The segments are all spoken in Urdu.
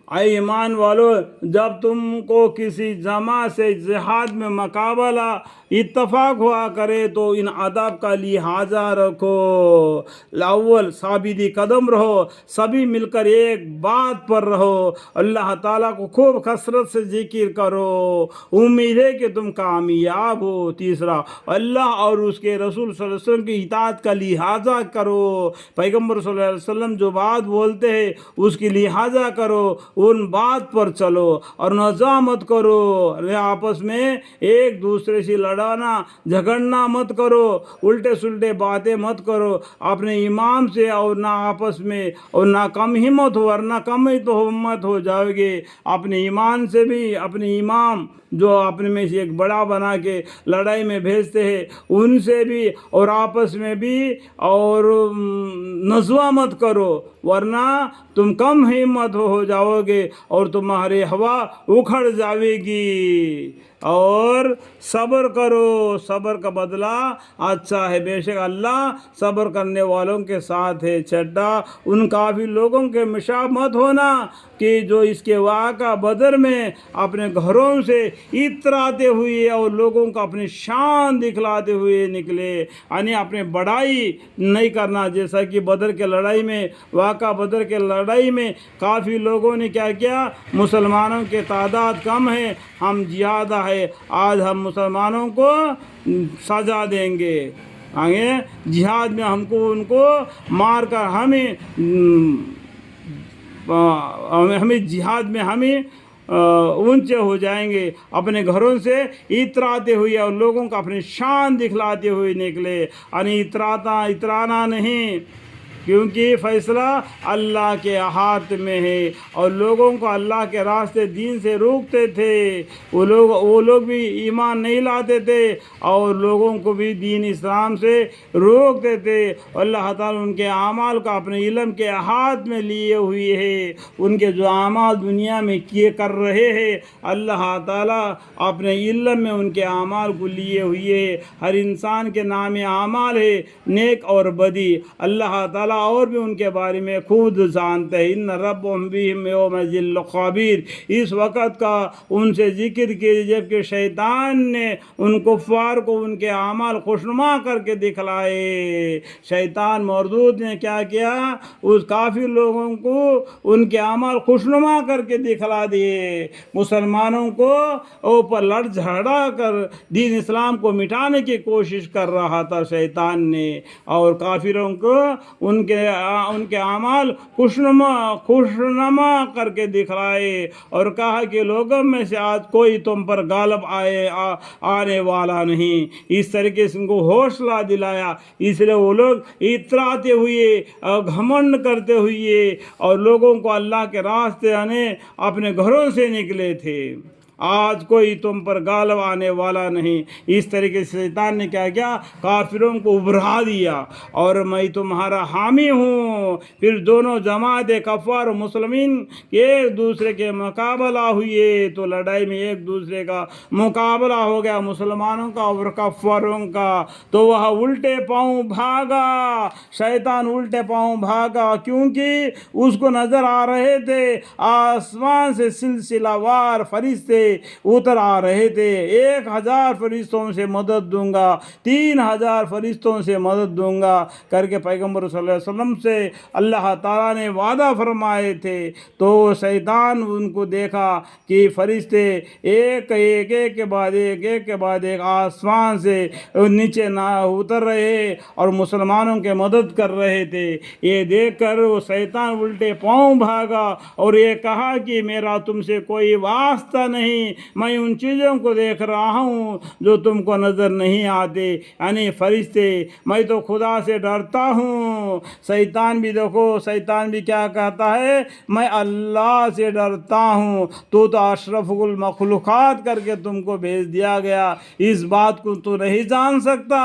اے ایمان والو، جب تم کو کسی جماعت سے جہاد میں مقابلہ اتفاق ہوا کرے تو ان ادب کا لحاظہ رکھو۔ الاول ثابتی قدم رہو، سبھی مل کر ایک بات پر رہو، اللہ تعالیٰ کو خوب کثرت سے ذکر کرو، امید ہے کہ تم کامیاب ہو۔ تیسرا، اللہ اور اس کے رسول صلی اللہ علیہ وسلم کی اطاعت کا لحاظہ کرو، پیغمبر صلی اللہ علیہ وسلم جو بات بولتے ہیں اس کی لحاظہ کرو، ان بات پر چلو اور نزاع مت کرو، آپس میں ایک دوسرے سے لڑانا جھگڑنا مت کرو، الٹے سلٹے باتیں مت کرو اپنے امام سے، اور نہ آپس میں، اور نہ کم ہمت ہو، ورنہ کم ہی تو ہمت ہو جاؤ گے۔ اپنے ایمان سے بھی، اپنے امام جو اپنے میں سے ایک بڑا بنا کے لڑائی میں بھیجتے ہیں ان سے بھی، اور آپس میں بھی، اور نزوہ مت کرو ورنہ تم کم ہمت ہو جاؤ گے اور تمہاری ہوا اکھڑ جاوے گی۔ اور صبر کرو، صبر کا بدلہ اچھا ہے، بے شک اللہ صبر کرنے والوں کے ساتھ ہے۔ چھٹا، ان کافی لوگوں کے مشابہ مت ہونا کہ جو اس کے واقعہ بدر میں اپنے گھروں سے اتراتے ہوئے اور لوگوں کو اپنی شان دکھلاتے ہوئے نکلے، یعنی اپنے بڑائی نہیں کرنا، جیسا کہ بدر کے لڑائی میں، واقعہ بدر کے لڑائی میں کافی لوگوں نے کیا کیا، مسلمانوں کے تعداد کم ہے، ہم زیادہ ہے، آج ہم مسلمانوں کو سزا دیں گے، آگے جہاد میں ہم کو ان کو مار کر ہمیں جہاد میں ہمیں اونچے ہو جائیں گے۔ اپنے گھروں سے اتراتے ہوئے اور لوگوں کو اپنی شان دکھلاتے ہوئے نکلے، یعنی اترانا نہیں، کیونکہ فیصلہ اللہ کے ہاتھ میں ہے، اور لوگوں کو اللہ کے راستے دین سے روکتے تھے، وہ لوگ بھی ایمان نہیں لاتے تھے اور لوگوں کو بھی دین اسلام سے روکتے تھے۔ اللہ تعالیٰ ان کے اعمال کو اپنے علم کے ہاتھ میں لیے ہوئے ہے، ان کے جو اعمال دنیا میں کیے کر رہے ہیں اللہ تعالیٰ اپنے علم میں ان کے اعمال کو لیے ہوئے ہے۔ ہر انسان کے نام اعمال ہے، نیک اور بدی، اللہ تعالیٰ اور بھی ان کے بارے میں خود جانتے ہیں۔ ان ربهم بهم یومئذ خبیر، اس وقت کا ان سے ذکر کیے جبکہ شیطان نے ان کفار کو ان کے اعمال خوشنما کر کے دکھلائے۔ شیطان مردود نے کیا کیا، اس کافی لوگوں کو ان کے اعمال خوشنما کر کے دکھلا دیے، مسلمانوں کو اوپر لڑ جھڑا کر دین اسلام کو مٹانے کی کوشش کر رہا تھا شیطان نے، اور کافروں کو ان کے اعمال خوشنما کر کے دکھلائے، اور کہا کہ لوگوں میں سے آج کوئی تم پر غالب آنے والا نہیں۔ اس طریقے سے ان کو حوصلہ دلایا، اس لیے وہ لوگ اتراتے ہوئے، گھمنڈ کرتے ہوئے اور لوگوں کو اللہ کے راستے آنے اپنے گھروں سے نکلے تھے، آج کوئی تم پر غالب آنے والا نہیں۔ اس طریقے سے شیطان نے کیا کیا، کافروں کو ابھرا دیا، اور میں تمہارا حامی ہوں۔ پھر دونوں جماعت کفار و مسلمین ایک دوسرے کے مقابلہ ہوئے، تو لڑائی میں ایک دوسرے کا مقابلہ ہو گیا، مسلمانوں کا اور کفاروں کا، تو وہ الٹے پاؤں بھاگا، شیطان الٹے پاؤں بھاگا، کیونکہ اس کو نظر آ رہے تھے آسمان سے سلسلہ وار فرشتے اتر آ رہے تھے، 1000 فرشتوں سے مدد دوں گا، 3000 فرشتوں سے مدد دوں گا کر کے پیغمبر صلی اللہ علیہ وسلم سے اللہ تعالیٰ نے وعدہ فرمائے تھے۔ تو شیطان ان کو دیکھا کہ فرشتے ایک کے بعد ایک آسمان سے نیچے نہ اتر رہے اور مسلمانوں کے مدد کر رہے تھے، یہ دیکھ کر وہ شیطان الٹے پاؤں بھاگا اور یہ کہا کہ میرا تم سے کوئی واسطہ نہیں، میں ان چیزوں کو دیکھ رہا ہوں جو تم کو نظر نہیں آتے، یعنی فرشتے، میں تو خدا سے ڈرتا ہوں۔ شیطان بھی دیکھو، شیطان بھی کیا کہتا ہے، میں اللہ سے ڈرتا ہوں، تو اشرف المخلوقات کر کے تم کو بھیج دیا گیا، اس بات کو تو نہیں جان سکتا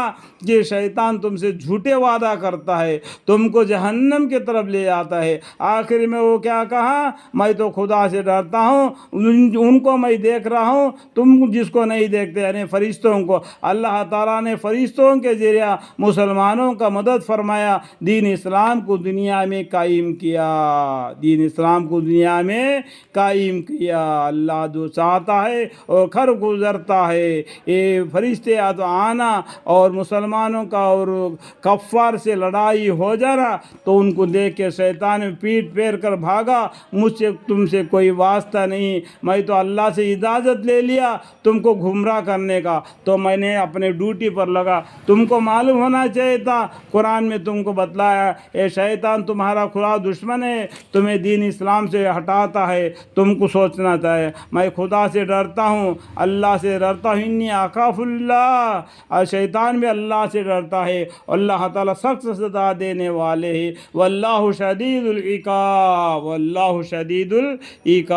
کہ شیطان تم سے جھوٹے وعدہ کرتا ہے، تم کو جہنم کی طرف لے آتا ہے۔ آخر میں وہ کیا کہا، میں تو خدا سے ڈرتا ہوں، ان کو میں دیکھ رہا ہوں، تم جس کو نہیں دیکھتے، یعنی فرشتوں کو اللہ تعالیٰ نے فرشتوں کے ذریعہ مسلمانوں کا مدد فرمایا، دین اسلام کو دنیا میں قائم کیا، دین اسلام کو دنیا میں قائم کیا۔ اللہ جو چاہتا ہے اور کر گزرتا ہے۔ یہ فرشتے تو آنا اور مسلمانوں کا اور کفار سے لڑائی ہو جانا تو ان کو دیکھ کے شیطان پیٹ پھیر کر بھاگا، مجھ سے تم سے کوئی واسطہ نہیں، میں تو اللہ سے اجازت لے لیا تم کو گمراہ کرنے کا، تو میں نے اپنے ڈیوٹی پر لگا۔ تم کو معلوم ہونا چاہیے تھا، قرآن میں تم کو بتلایا اے شیطان تمہارا خدا دشمن ہے، تمہیں دین اسلام سے ہٹاتا ہے، تم کو سوچنا چاہیے میں خدا سے ڈرتا ہوں، اللہ سے ڈرتا ہوں، انی اخاف اللہ، اور شیطان بھی اللہ سے ڈرتا ہے، اللہ تعالیٰ سخت سزا دینے والے ہیں، واللہ شدید العقاب، واللہ شدید العقاب۔